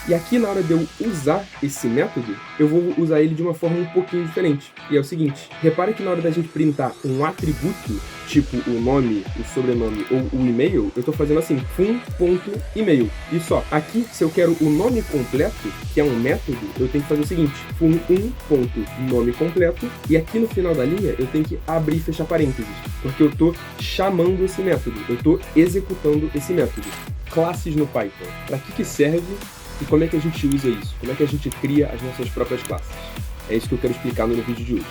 E aqui, na hora de eu usar esse método, eu vou usar ele de uma forma um pouquinho diferente. E é o seguinte, repara que na hora da gente printar um atributo, tipo o nome, o sobrenome ou o e-mail, eu estou fazendo assim, fun.email. E só, aqui, se eu quero o nome completo, que é um método, eu tenho que fazer o seguinte, fun1.nome completo, e aqui no final da linha eu tenho que abrir e fechar parênteses, porque eu estou chamando esse método, eu estou executando esse método. Classes no Python. Para que serve? E como é que a gente usa isso? Como é que a gente cria as nossas próprias classes? É isso que eu quero explicar no vídeo de hoje.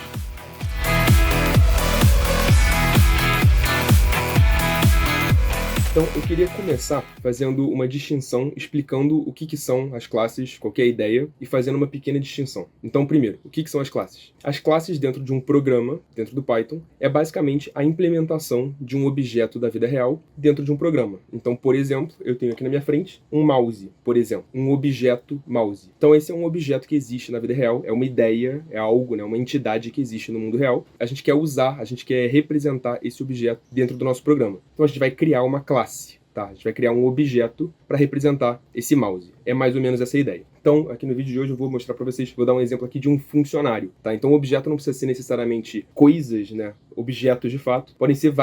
Então, eu queria começar fazendo uma distinção, explicando o que são as classes, qual que é a ideia, e fazendo uma pequena distinção. Então, primeiro, o que são as classes? As classes dentro de um programa, dentro do Python, é basicamente a implementação de um objeto da vida real dentro de um programa. Então, por exemplo, eu tenho aqui na minha frente um mouse, por exemplo, um objeto mouse. Então, esse é um objeto que existe na vida real, é uma ideia, é algo, né, uma entidade que existe no mundo real. A gente quer usar, a gente quer representar esse objeto dentro do nosso programa. Então, a gente vai criar uma classe. Tá, a gente vai criar um objeto para representar esse mouse. É mais ou menos essa a ideia. Então, aqui no vídeo de hoje eu vou mostrar para vocês, vou dar um exemplo aqui de um funcionário. Tá? Então, o objeto não precisa ser necessariamente coisas, né? Objetos de fato. Podem ser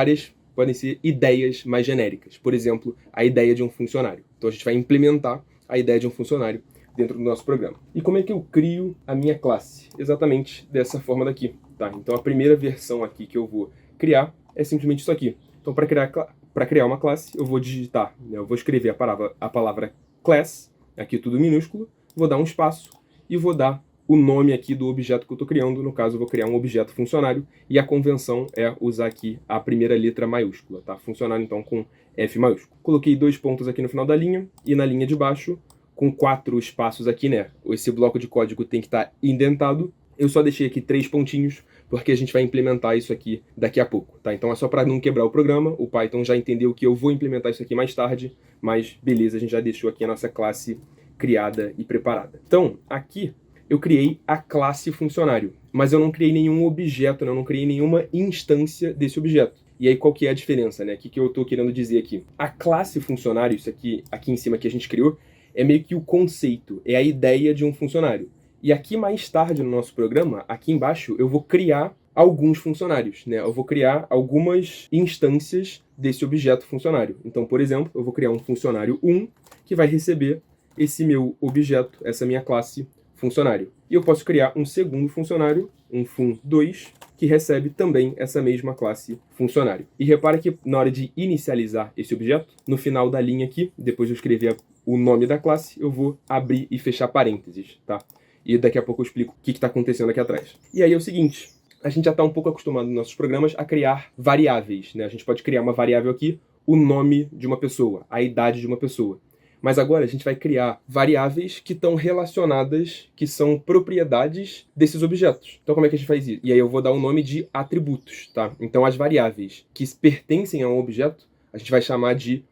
ideias mais genéricas. Por exemplo, a ideia de um funcionário. Então, a gente vai implementar a ideia de um funcionário dentro do nosso programa. E como é que eu crio a minha classe? Exatamente dessa forma daqui. Tá? Então, a primeira versão aqui que eu vou criar é simplesmente isso aqui. Então, para criar uma classe, eu vou digitar, né, eu vou escrever a palavra class, aqui tudo minúsculo, vou dar um espaço e vou dar o nome aqui do objeto que eu estou criando. No caso, eu vou criar um objeto funcionário e a convenção é usar aqui a primeira letra maiúscula, tá? Funcionário, então, com F maiúsculo. Coloquei 2 pontos aqui no final da linha e na linha de baixo, com 4 espaços aqui, né? Esse bloco de código tem que estar indentado. Eu só deixei aqui 3 pontinhos, porque a gente vai implementar isso aqui daqui a pouco, tá? Então é só para não quebrar o programa, o Python já entendeu que eu vou implementar isso aqui mais tarde, mas beleza, a gente já deixou aqui a nossa classe criada e preparada. Então, aqui eu criei a classe funcionário, mas eu não criei nenhum objeto, né? Eu não criei nenhuma instância desse objeto. E aí qual que é a diferença, né? O que eu estou querendo dizer aqui? A classe funcionário, isso aqui em cima que a gente criou, é meio que o conceito, é a ideia de um funcionário. E aqui mais tarde no nosso programa, aqui embaixo, eu vou criar alguns funcionários, né? Eu vou criar algumas instâncias desse objeto funcionário. Então, por exemplo, eu vou criar um funcionário 1 que vai receber esse meu objeto, essa minha classe funcionário. E eu posso criar um segundo funcionário, um fun2, que recebe também essa mesma classe funcionário. E repara que na hora de inicializar esse objeto, no final da linha aqui, depois de eu escrever o nome da classe, eu vou abrir e fechar parênteses, tá? E daqui a pouco eu explico o que está acontecendo aqui atrás. E aí é o seguinte, a gente já está um pouco acostumado nos nossos programas a criar variáveis, né? A gente pode criar uma variável aqui, o nome de uma pessoa, a idade de uma pessoa. Mas agora a gente vai criar variáveis que estão relacionadas, que são propriedades desses objetos. Então como é que a gente faz isso? E aí eu vou dar o nome de atributos, tá? Então as variáveis que pertencem a um objeto, a gente vai chamar de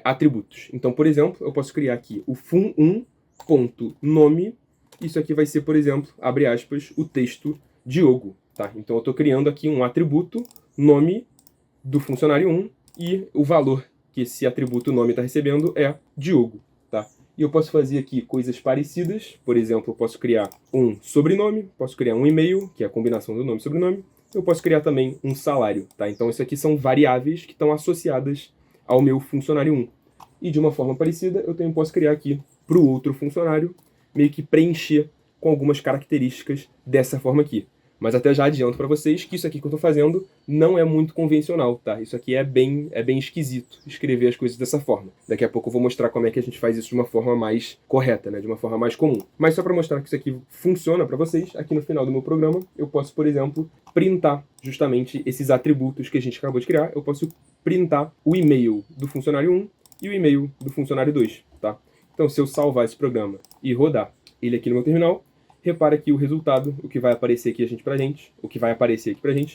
atributos. Então, por exemplo, eu posso criar aqui o fun1.nome. Isso aqui vai ser, por exemplo, abre aspas, o texto Diogo, tá? Então eu estou criando aqui um atributo, nome do funcionário 1, e o valor que esse atributo nome está recebendo é Diogo, tá? E eu posso fazer aqui coisas parecidas, por exemplo, eu posso criar um sobrenome, posso criar um e-mail, que é a combinação do nome e sobrenome, eu posso criar também um salário, tá? Então isso aqui são variáveis que estão associadas ao meu funcionário 1. E de uma forma parecida, eu também posso criar aqui para o outro funcionário, meio que preencher com algumas características dessa forma aqui. Mas até já adianto para vocês que isso aqui que eu estou fazendo não é muito convencional, tá? Isso aqui é bem esquisito, escrever as coisas dessa forma. Daqui a pouco eu vou mostrar como é que a gente faz isso de uma forma mais correta, né? De uma forma mais comum. Mas só para mostrar que isso aqui funciona para vocês, aqui no final do meu programa, eu posso, por exemplo, printar justamente esses atributos que a gente acabou de criar. Eu posso printar o e-mail do funcionário 1 e o e-mail do funcionário 2, tá? Então, se eu salvar esse programa e rodar ele aqui no meu terminal, repara que o resultado, o que vai aparecer aqui pra gente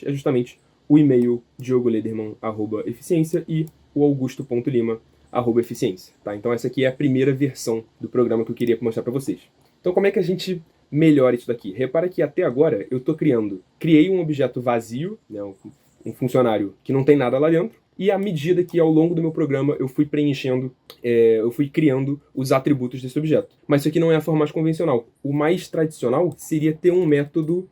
é justamente o e-mail diogolederman@eficiência e o augusto.lima@eficiência, tá? Então essa aqui é a primeira versão do programa que eu queria mostrar para vocês. Então como é que a gente melhora isso daqui? Repara que até agora eu criei um objeto vazio, né, um funcionário que não tem nada lá dentro, e à medida que ao longo do meu programa eu fui preenchendo, eu fui criando os atributos desse objeto. Mas isso aqui não é a forma mais convencional. O mais tradicional seria ter um método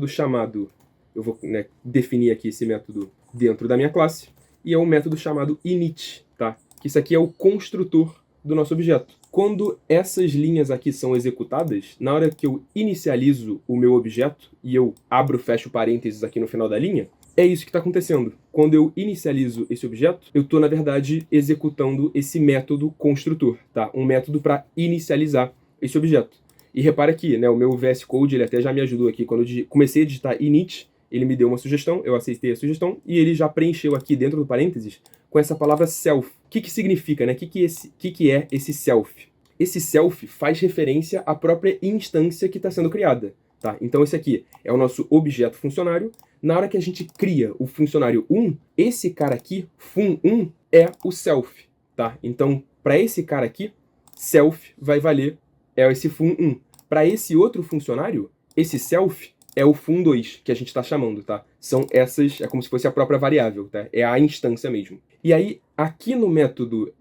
chamado, eu vou, né, definir aqui esse método dentro da minha classe, e é um método chamado init, tá? Que isso aqui é o construtor do nosso objeto. Quando essas linhas aqui são executadas, na hora que eu inicializo o meu objeto e eu abro e fecho parênteses aqui no final da linha, é isso que está acontecendo. Quando eu inicializo esse objeto, eu estou, na verdade, executando esse método construtor, tá? Um método para inicializar esse objeto. E repara aqui, né, o meu VS Code ele até já me ajudou aqui. Quando eu comecei a digitar init, ele me deu uma sugestão, eu aceitei a sugestão, e ele já preencheu aqui dentro do parênteses com essa palavra self. O que significa, né? O que é esse self? Esse self faz referência à própria instância que está sendo criada, tá? Então esse aqui é o nosso objeto funcionário. Na hora que a gente cria o funcionário 1, esse cara aqui, fun1, é o self, tá? Então, para esse cara aqui, self vai valer, é esse fun1. Para esse outro funcionário, esse self é o fun2, que a gente está chamando, tá? São essas, é como se fosse a própria variável, tá? É a instância mesmo. E aí, aqui no método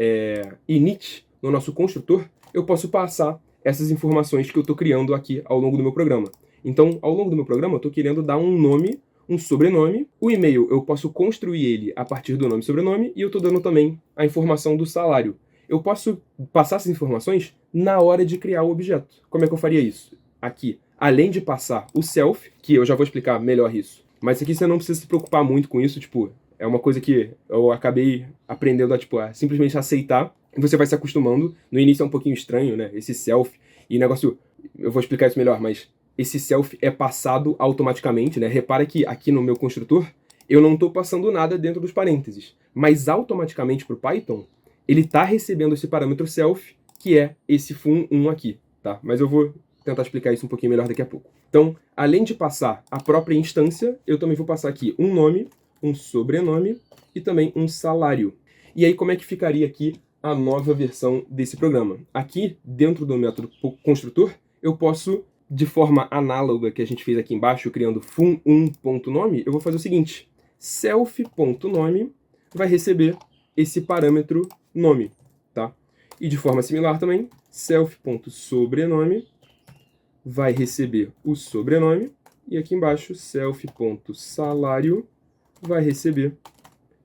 init, no nosso construtor, eu posso passar essas informações que eu estou criando aqui ao longo do meu programa. Então, ao longo do meu programa, eu estou querendo dar um nome, um sobrenome. O e-mail, eu posso construir ele a partir do nome e sobrenome, e eu estou dando também a informação do salário. Eu posso passar essas informações na hora de criar o objeto. Como é que eu faria isso? Aqui, além de passar o self, que eu já vou explicar melhor isso, mas aqui você não precisa se preocupar muito com isso, tipo, é uma coisa que eu acabei aprendendo a simplesmente aceitar, e você vai se acostumando. No início é um pouquinho estranho, né, esse self, e negócio, eu vou explicar isso melhor, mas esse self é passado automaticamente, né? Repara que aqui no meu construtor, eu não estou passando nada dentro dos parênteses, mas automaticamente para o Python, ele está recebendo esse parâmetro self, que é esse fun1 aqui, tá? Mas eu vou tentar explicar isso um pouquinho melhor daqui a pouco. Então, além de passar a própria instância, eu também vou passar aqui um nome, um sobrenome e também um salário. E aí, como é que ficaria aqui a nova versão desse programa? Aqui, dentro do método construtor, eu posso, de forma análoga que a gente fez aqui embaixo, criando fun1.nome, eu vou fazer o seguinte: self.nome vai receber esse parâmetro nome, tá? E de forma similar também, self.sobrenome vai receber o sobrenome, e aqui embaixo, self.salário vai receber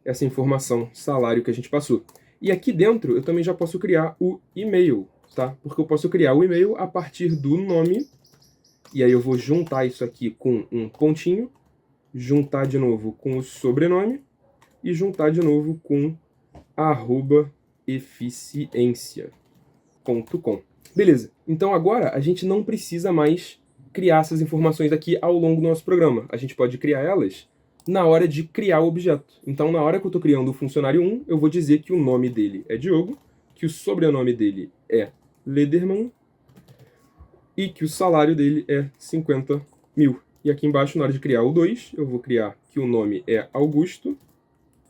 essa informação, salário, que a gente passou. E aqui dentro, eu também já posso criar o e-mail, tá? Porque eu posso criar o e-mail a partir do nome, e aí eu vou juntar isso aqui com um pontinho, juntar de novo com o sobrenome, e juntar de novo com @eficiência.com. Beleza, então agora a gente não precisa mais criar essas informações aqui ao longo do nosso programa. A gente pode criar elas na hora de criar o objeto. Então, na hora que eu estou criando o funcionário 1, eu vou dizer que o nome dele é Diogo, que o sobrenome dele é Lederman e que o salário dele é 50 mil. E aqui embaixo, na hora de criar o 2, eu vou criar que o nome é Augusto,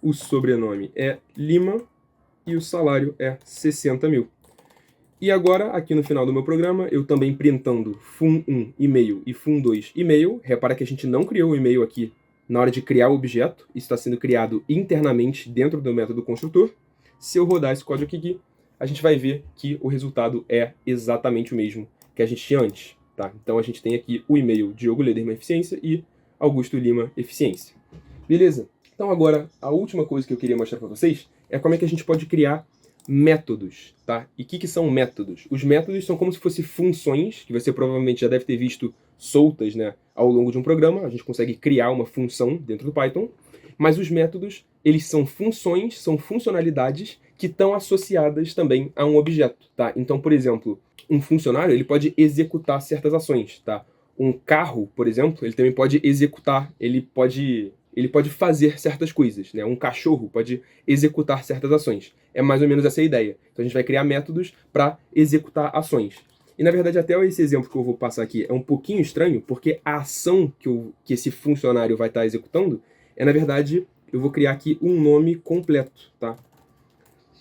o sobrenome é Lima e o salário é 60 mil. E agora, aqui no final do meu programa, eu também printando fun1 e-mail e fun2 e-mail. Repara que a gente não criou o e-mail aqui na hora de criar o objeto. Isso está sendo criado internamente dentro do método construtor. Se eu rodar esse código aqui, a gente vai ver que o resultado é exatamente o mesmo que a gente tinha antes, tá? Então a gente tem aqui o e-mail Diogo Lederman Eficiência e Augusto Lima Eficiência. Beleza? Então agora, a última coisa que eu queria mostrar para vocês é como é que a gente pode criar métodos, tá? E o que são métodos? Os métodos são como se fossem funções, que você provavelmente já deve ter visto soltas, né, ao longo de um programa. A gente consegue criar uma função dentro do Python, mas os métodos, eles são funções, são funcionalidades que estão associadas também a um objeto, tá? Então, por exemplo, um funcionário, ele pode executar certas ações, tá? Um carro, por exemplo, ele também pode executar, ele pode fazer certas coisas, né? Um cachorro pode executar certas ações. É mais ou menos essa a ideia. Então a gente vai criar métodos para executar ações. E na verdade até esse exemplo que eu vou passar aqui é um pouquinho estranho, porque a ação que esse funcionário vai estar executando é, na verdade, eu vou criar aqui um nome completo, tá?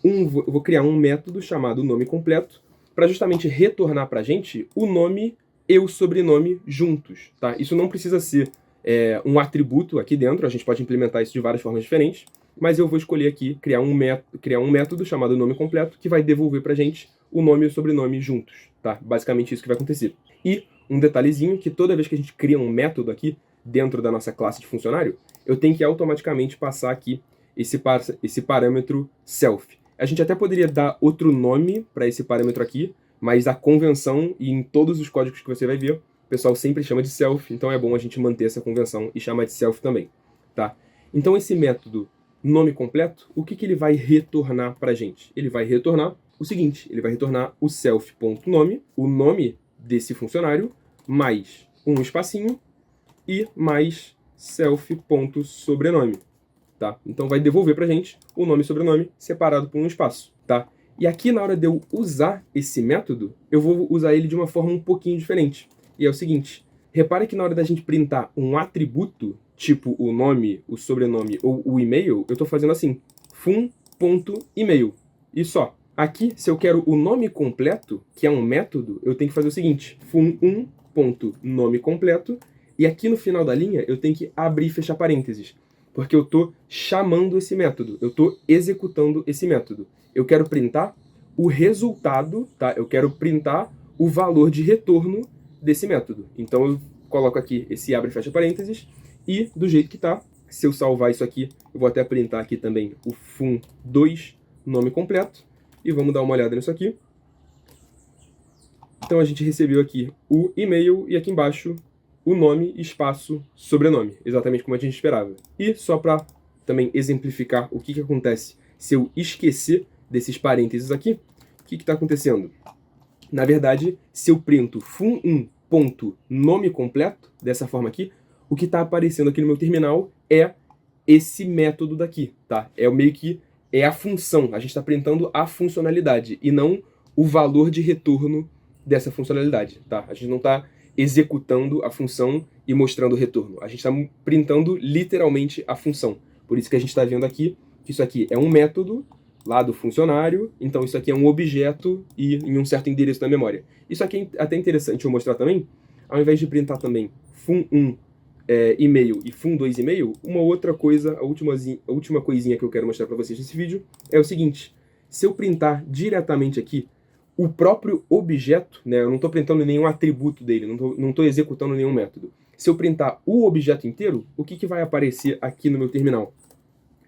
Eu vou criar um método chamado nome completo para justamente retornar para a gente o nome e o sobrenome juntos, tá? Isso não precisa ser um atributo aqui dentro, a gente pode implementar isso de várias formas diferentes, mas eu vou escolher aqui criar um método chamado nome completo que vai devolver pra gente o nome e o sobrenome juntos, tá? Basicamente isso que vai acontecer. E um detalhezinho que toda vez que a gente cria um método aqui dentro da nossa classe de funcionário, eu tenho que automaticamente passar aqui esse parâmetro self. A gente até poderia dar outro nome para esse parâmetro aqui, mas a convenção e em todos os códigos que você vai ver, o pessoal sempre chama de self, então é bom a gente manter essa convenção e chamar de self também, tá? Então esse método nome completo, o que ele vai retornar para a gente? Ele vai retornar o seguinte, ele vai retornar o self.nome, o nome desse funcionário, mais um espacinho e mais self.sobrenome, tá? Então vai devolver pra gente o nome e sobrenome separado por um espaço, tá? E aqui na hora de eu usar esse método, eu vou usar ele de uma forma um pouquinho diferente. E é o seguinte, repare que na hora da gente printar um atributo, tipo o nome, o sobrenome ou o e-mail, eu tô fazendo assim, fun.email, e só. Aqui, se eu quero o nome completo, que é um método, eu tenho que fazer o seguinte, fun1.nome completo, e aqui no final da linha eu tenho que abrir e fechar parênteses, porque eu estou chamando esse método, eu estou executando esse método. Eu quero printar o resultado, tá? Eu quero printar o valor de retorno desse método. Então eu coloco aqui esse abre e fecha parênteses, e do jeito que está, se eu salvar isso aqui, eu vou até printar aqui também o fun2 nome completo, e vamos dar uma olhada nisso aqui. Então a gente recebeu aqui o e-mail e aqui embaixo o nome, espaço, sobrenome, exatamente como a gente esperava. E só para também exemplificar o que acontece se eu esquecer desses parênteses aqui, o que está acontecendo? Na verdade, se eu printo fun1.nome completo, dessa forma aqui, o que está aparecendo aqui no meu terminal é esse método daqui, tá? É meio que a função, a gente está printando a funcionalidade e não o valor de retorno dessa funcionalidade, tá? A gente não está executando a função e mostrando o retorno. A gente está printando literalmente a função. Por isso que a gente está vendo aqui que isso aqui é um método lá do funcionário, então isso aqui é um objeto e em um certo endereço da memória. Isso aqui é até interessante eu mostrar também, ao invés de printar também fun1 e-mail e fun2 e-mail, uma outra coisa, a última coisinha que eu quero mostrar para vocês nesse vídeo é o seguinte, se eu printar diretamente aqui o próprio objeto, né, eu não estou printando nenhum atributo dele, não estou executando nenhum método. Se eu printar o objeto inteiro, o que vai aparecer aqui no meu terminal?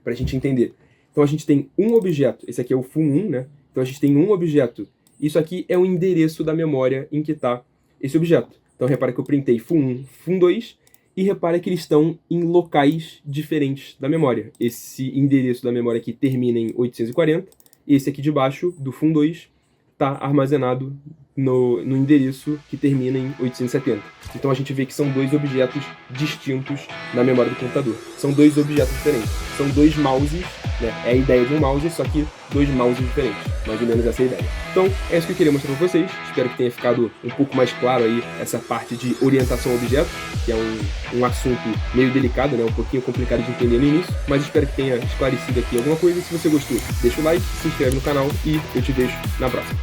Para a gente entender. Então a gente tem um objeto, esse aqui é o fun1, né? Então a gente tem um objeto. Isso aqui é o endereço da memória em que está esse objeto. Então repara que eu printei fun1, fun2, e repara que eles estão em locais diferentes da memória. Esse endereço da memória aqui termina em 840, e esse aqui de baixo, do fun2, está armazenado no endereço que termina em 870. Então a gente vê que são dois objetos distintos na memória do computador. São dois objetos diferentes. São dois mouses, né? É a ideia de um mouse, só que dois mouses diferentes. Mais ou menos essa é a ideia. Então é isso que eu queria mostrar para vocês. Espero que tenha ficado um pouco mais claro aí essa parte de orientação a objetos, que é um assunto meio delicado, né? Um pouquinho complicado de entender no início, mas espero que tenha esclarecido aqui alguma coisa. Se você gostou, deixa o like, se inscreve no canal e eu te vejo na próxima.